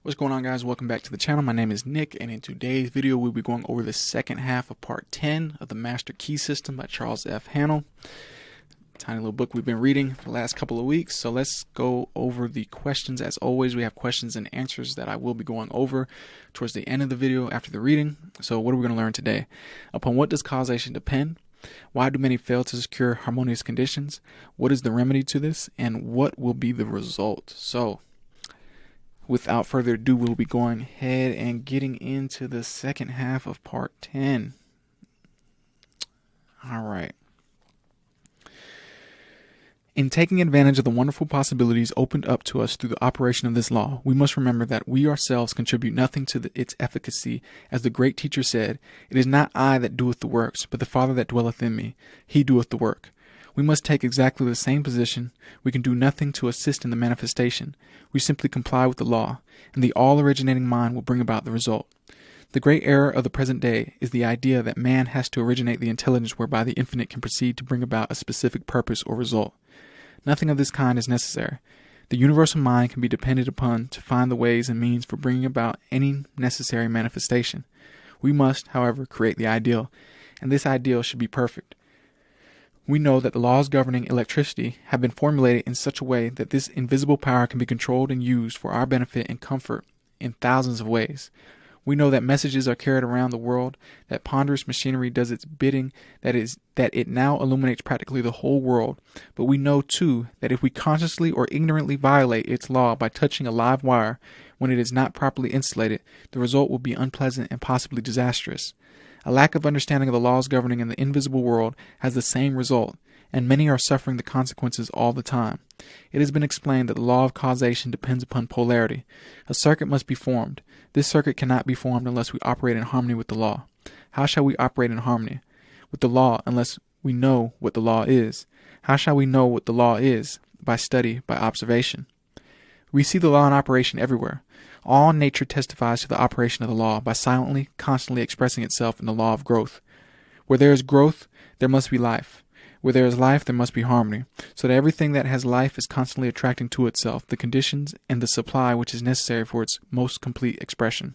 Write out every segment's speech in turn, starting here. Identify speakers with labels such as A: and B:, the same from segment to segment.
A: What's going on, guys? Welcome back to the channel. My name is Nick, and in today's video we'll be going over the second half of part 10 of the Master Key System by Charles F. Hannell. Tiny little book we've been reading for the last couple of weeks. So let's go over the questions. As always, we have questions and answers that I will be going over towards the end of the video after the reading. So what are we going to learn today? Upon what does causation depend? Why do many fail to secure harmonious conditions? What is the remedy to this? And what will be the result? So without further ado, we'll be going ahead and getting into the second half of part 10. All right. In taking advantage of the wonderful possibilities opened up to us through the operation of this law, we must remember that we ourselves contribute nothing to its efficacy. As the great teacher said, "It is not I that doeth the works, but the Father that dwelleth in me. He doeth the work." We must take exactly the same position. We can do nothing to assist in the manifestation. We simply comply with the law, and the all-originating mind will bring about the result. The great error of the present day is the idea that man has to originate the intelligence whereby the infinite can proceed to bring about a specific purpose or result. Nothing of this kind is necessary. The universal mind can be depended upon to find the ways and means for bringing about any necessary manifestation. We must, however, create the ideal, and this ideal should be perfect. We know that the laws governing electricity have been formulated in such a way that this invisible power can be controlled and used for our benefit and comfort in thousands of ways. We know that messages are carried around the world, that ponderous machinery does its bidding, that it now illuminates practically the whole world. But we know, too, that if we consciously or ignorantly violate its law by touching a live wire when it is not properly insulated, the result will be unpleasant and possibly disastrous. A lack of understanding of the laws governing in the invisible world has the same result, and many are suffering the consequences all the time. It has been explained that the law of causation depends upon polarity. A circuit must be formed. This circuit cannot be formed unless we operate in harmony with the law. How shall we operate in harmony with the law unless we know what the law is? How shall we know what the law is? By study, by observation. We see the law in operation everywhere. All nature testifies to the operation of the law by silently, constantly expressing itself in the law of growth. Where there is growth, there must be life. Where there is life, there must be harmony, so that everything that has life is constantly attracting to itself the conditions and the supply which is necessary for its most complete expression.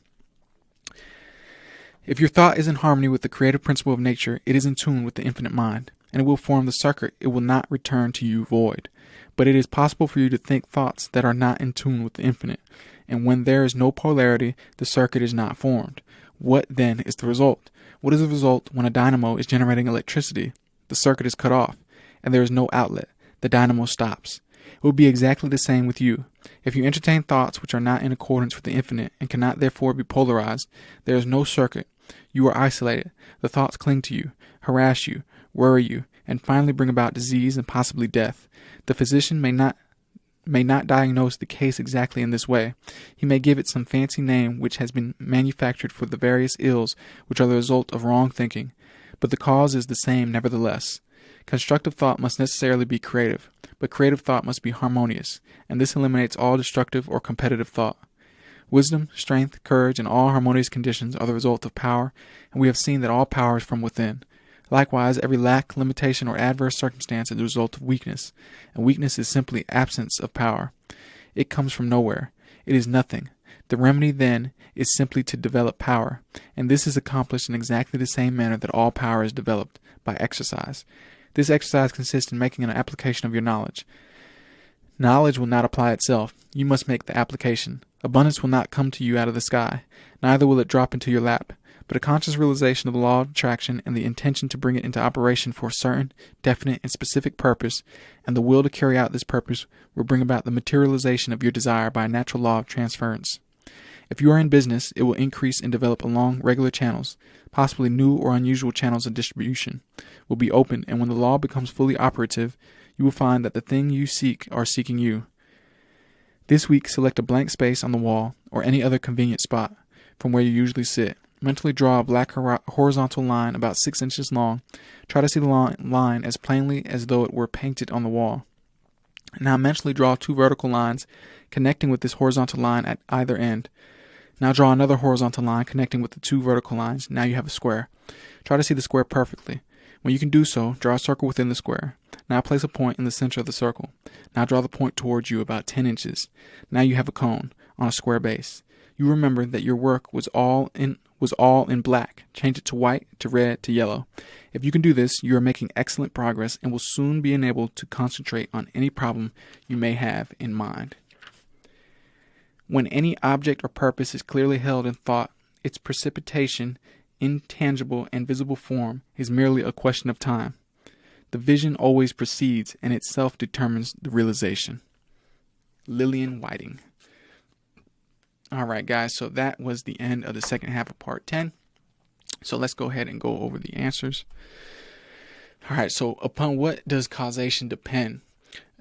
A: If your thought is in harmony with the creative principle of nature, it is in tune with the infinite mind, and it will form the circuit. It will not return to you void. But it is possible for you to think thoughts that are not in tune with the infinite, and when there is no polarity, the circuit is not formed. What then is the result? What is the result when a dynamo is generating electricity? The circuit is cut off, and there is no outlet. The dynamo stops. It will be exactly the same with you. If you entertain thoughts which are not in accordance with the infinite, and cannot therefore be polarized, there is no circuit. You are isolated. The thoughts cling to you, harass you, worry you, and finally bring about disease and possibly death. The physician may not diagnose the case exactly in this way. He may give it some fancy name which has been manufactured for the various ills which are the result of wrong thinking. But the cause is the same nevertheless. Constructive thought must necessarily be creative, but creative thought must be harmonious, and this eliminates all destructive or competitive thought. Wisdom, strength, courage, and all harmonious conditions are the result of power, and we have seen that all power is from within. Likewise, every lack, limitation, or adverse circumstance is the result of weakness, and weakness is simply absence of power. It comes from nowhere. It is nothing. The remedy, then, is simply to develop power, and this is accomplished in exactly the same manner that all power is developed, by exercise. This exercise consists in making an application of your knowledge. Knowledge will not apply itself. You must make the application. Abundance will not come to you out of the sky, neither will it drop into your lap, but a conscious realization of the law of attraction and the intention to bring it into operation for a certain, definite, and specific purpose, and the will to carry out this purpose will bring about the materialization of your desire by a natural law of transference. If you are in business, it will increase and develop along regular channels. Possibly new or unusual channels of distribution will be opened, and when the law becomes fully operative, you will find that the thing you seek are seeking you. This week, select a blank space on the wall or any other convenient spot from where you usually sit. Mentally draw a black horizontal line about 6 inches long. Try to see the line as plainly as though it were painted on the wall. Now mentally draw 2 vertical lines connecting with this horizontal line at either end. Now draw another horizontal line connecting with the 2 vertical lines. Now you have a square. Try to see the square perfectly. When you can do so, draw a circle within the square. Now place a point in the center of the circle. Now draw the point towards you about 10 inches. Now you have a cone on a square base. You remember that your work was all in black. Change it to white, to red, to yellow. If you can do this, you are making excellent progress and will soon be enabled to concentrate on any problem you may have in mind. When any object or purpose is clearly held in thought, its precipitation, intangible and visible form, is merely a question of time. The vision always precedes and itself determines the realization. Lillian Whiting. All right, guys, so that was the end of the second half of part 10. So let's go ahead and go over the answers. All right, so upon what does causation depend?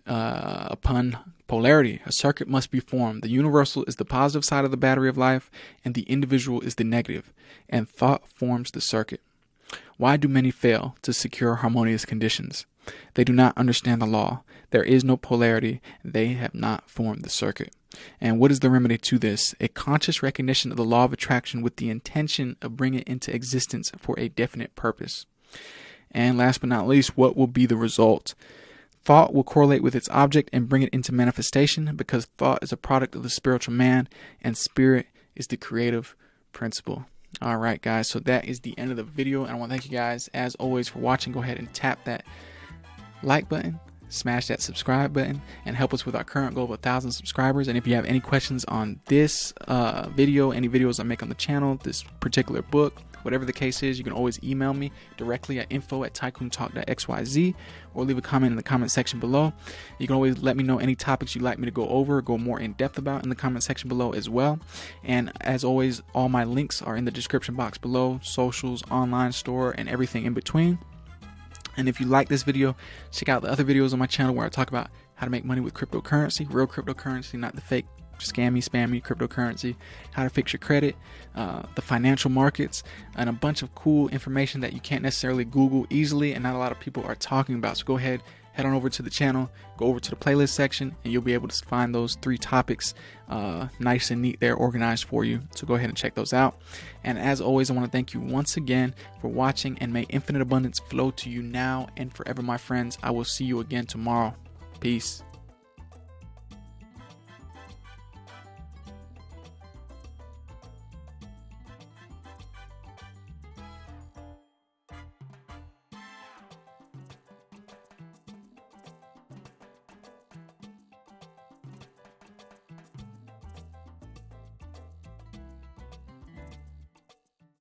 A: Upon polarity. A circuit must be formed. The universal is the positive side of the battery of life, and the individual is the negative, and thought forms the circuit. Why do many fail to secure harmonious conditions? They do not understand the law. There is no polarity. They have not formed the circuit. And what is the remedy to this? A conscious recognition of the law of attraction with the intention of bringing it into existence for a definite purpose. And last but not least, what will be the result? Thought will correlate with its object and bring it into manifestation, because thought is a product of the spiritual man and spirit is the creative principle. All right, guys, so that is the end of the video. And I want to thank you guys, as always, for watching. Go ahead and tap that like button, smash that subscribe button, and help us with our current goal of 1,000 subscribers. And if you have any questions on this video, any videos I make on the channel, this particular book, whatever the case is, you can always email me directly at info@tycoontalk.xyz or leave a comment in the comment section below. You can always let me know any topics you'd like me to go over or go more in depth about in the comment section below as well. And as always, all my links are in the description box below, socials, online store, and everything in between. And if you like this video, check out the other videos on my channel where I talk about how to make money with cryptocurrency, real cryptocurrency, not the fake scammy, spammy cryptocurrency, how to fix your credit, the financial markets, and a bunch of cool information that you can't necessarily Google easily and not a lot of people are talking about. So go ahead, head on over to the channel, go over to the playlist section, and you'll be able to find those 3 topics nice and neat there, organized for you. So go ahead and check those out. And as always, I want to thank you once again for watching, and may infinite abundance flow to you now and forever, my friends. I will see you again tomorrow. Peace.